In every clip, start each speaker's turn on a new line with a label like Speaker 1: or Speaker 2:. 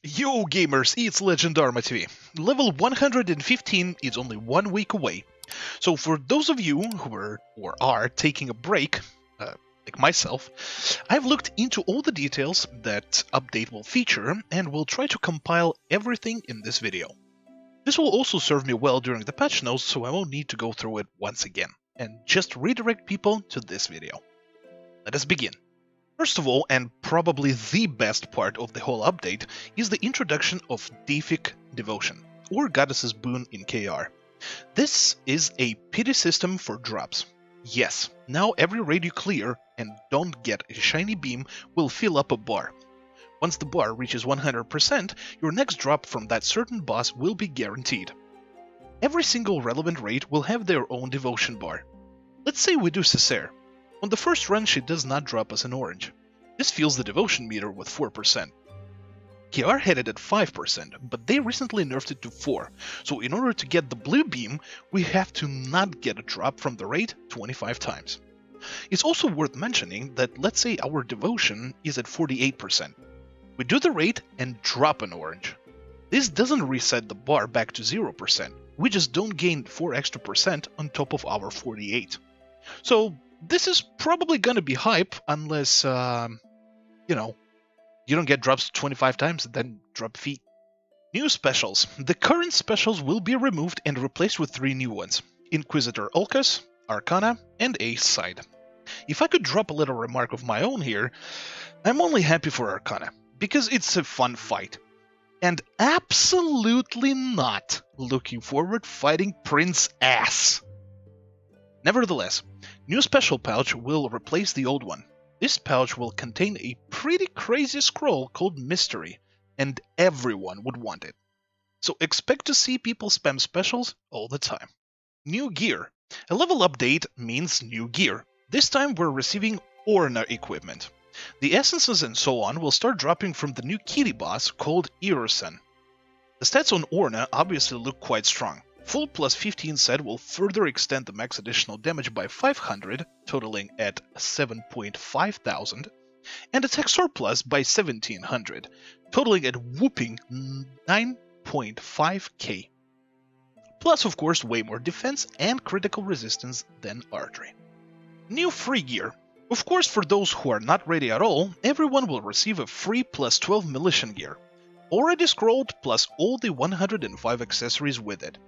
Speaker 1: Yo gamers, it's Legendarma TV. Level 115 is only 1 week away. So for those of you who are taking a break, like myself, I've looked into all the details that update will feature and will try to compile everything in this video. This will also serve me well during the patch notes, so I won't need to go through it once again, and just redirect people to this video. Let us begin. First of all, and probably the best part of the whole update, is the introduction of Deific Devotion, or Goddess's Boon in KR. This is a pity system for drops. Yes, now every raid you clear and don't get a shiny beam will fill up a bar. Once the bar reaches 100%, your next drop from that certain boss will be guaranteed. Every single relevant raid will have their own devotion bar. Let's say we do Cesare. On the first run she does not drop us an orange. This fills the devotion meter with 4%. KR had it at 5%, but they recently nerfed it to 4, so in order to get the blue beam, we have to not get a drop from the raid 25 times. It's also worth mentioning that let's say our devotion is at 48%. We do the raid and drop an orange. This doesn't reset the bar back to 0%, we just don't gain 4 extra percent on top of our 48. So this is probably gonna be hype unless, you don't get drops 25 times and then drop feet. New specials. The current specials will be removed and replaced with 3 new ones. Inquisitor Ulcus, Arcana, and Ace Side. If I could drop a little remark of my own here, I'm only happy for Arcana, because it's a fun fight. And absolutely not looking forward fighting Prince Ass. Nevertheless, new special pouch will replace the old one. This pouch will contain a pretty crazy scroll called Mystery, and everyone would want it. So expect to see people spam specials all the time. New gear. A level update means new gear. This time we're receiving Orna equipment. The essences and so on will start dropping from the new kitty boss called Erusen. The stats on Orna obviously look quite strong. Full plus 15 set will further extend the max additional damage by 500, totaling at 7.5 thousand, and attack surplus by 1700, totaling at whooping 9.5k. Plus, of course, way more defense and critical resistance than archery. New free gear. Of course, for those who are not ready at all, everyone will receive a free plus 12 Milletian gear, already scrolled plus all the 105 accessories with it.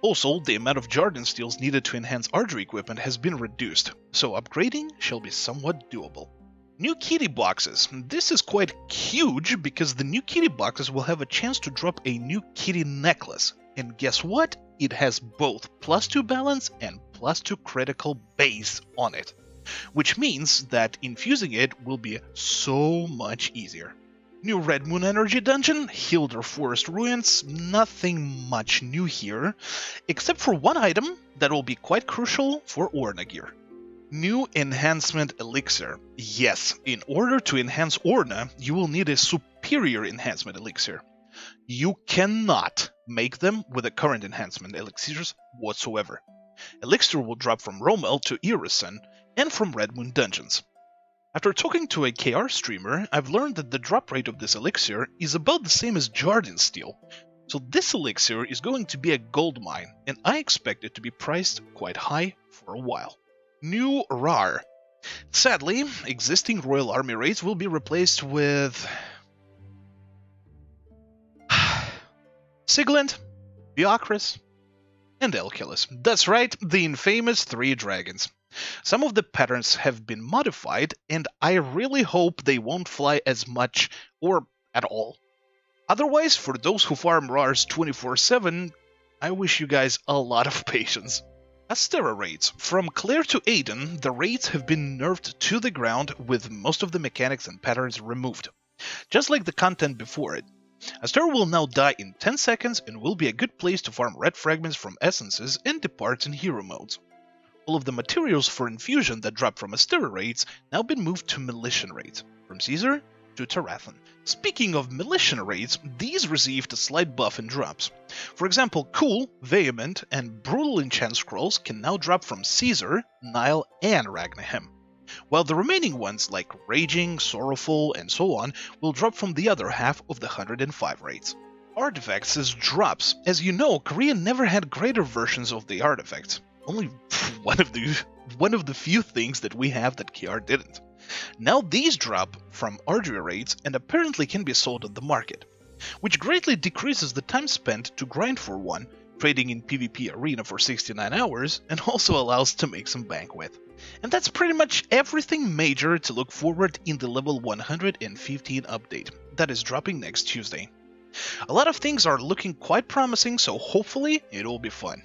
Speaker 1: Also, the amount of Jarden steals needed to enhance archery equipment has been reduced, so upgrading shall be somewhat doable. New kitty boxes. This is quite huge because the new kitty boxes will have a chance to drop a new kitty necklace. And guess what? It has both plus 2 balance and plus 2 critical base on it. Which means that infusing it will be so much easier. New Red Moon Energy Dungeon, Hilder Forest Ruins, nothing much new here, except for one item that will be quite crucial for Orna gear. New Enhancement Elixir. Yes, in order to enhance Orna, you will need a superior Enhancement Elixir. You cannot make them with the current Enhancement Elixirs whatsoever. Elixir will drop from Rommel to Erusen and from Red Moon Dungeons. After talking to a KR streamer, I've learned that the drop rate of this elixir is about the same as Jarden Steel, so this elixir is going to be a gold mine, and I expect it to be priced quite high for a while. New RAR. Sadly, existing Royal Army raids will be replaced with Sigland, Beocris, and Elkilis. That's right, the infamous 3 dragons. Some of the patterns have been modified, and I really hope they won't fly as much or at all. Otherwise, for those who farm RARs 24/7, I wish you guys a lot of patience. Astera Raids. From Claire to Aiden, the raids have been nerfed to the ground with most of the mechanics and patterns removed. Just like the content before it. Astera will now die in 10 seconds and will be a good place to farm red fragments from essences and departs in hero modes. All of the materials for infusion that drop from Astera Raids now been moved to Milletian Raids, from Caesar to Tarathan. Speaking of Milletian Raids, these received a slight buff in drops. For example, Cool, Vehement, and Brutal Enchant Scrolls can now drop from Caesar, Nile, and Ragnahem. while the remaining ones, like Raging, Sorrowful, and so on, will drop from the other half of the 105 raids. Artifacts as drops. As you know, Korea never had greater versions of the artifacts. Only one of the few things that we have that KR didn't. Now these drop from Ardua raids and apparently can be sold on the market, which greatly decreases the time spent to grind for one, trading in PvP Arena for 69 hours, and also allows to make some bank with. And that's pretty much everything major to look forward in the level 115 update that is dropping next Tuesday. A lot of things are looking quite promising, so hopefully it'll be fun.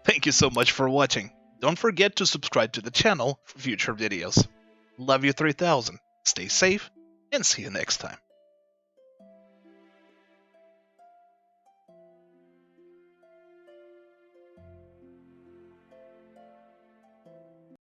Speaker 1: Thank you so much for watching. Don't forget to subscribe to the channel for future videos. Love you 3000, stay safe, and see you next time.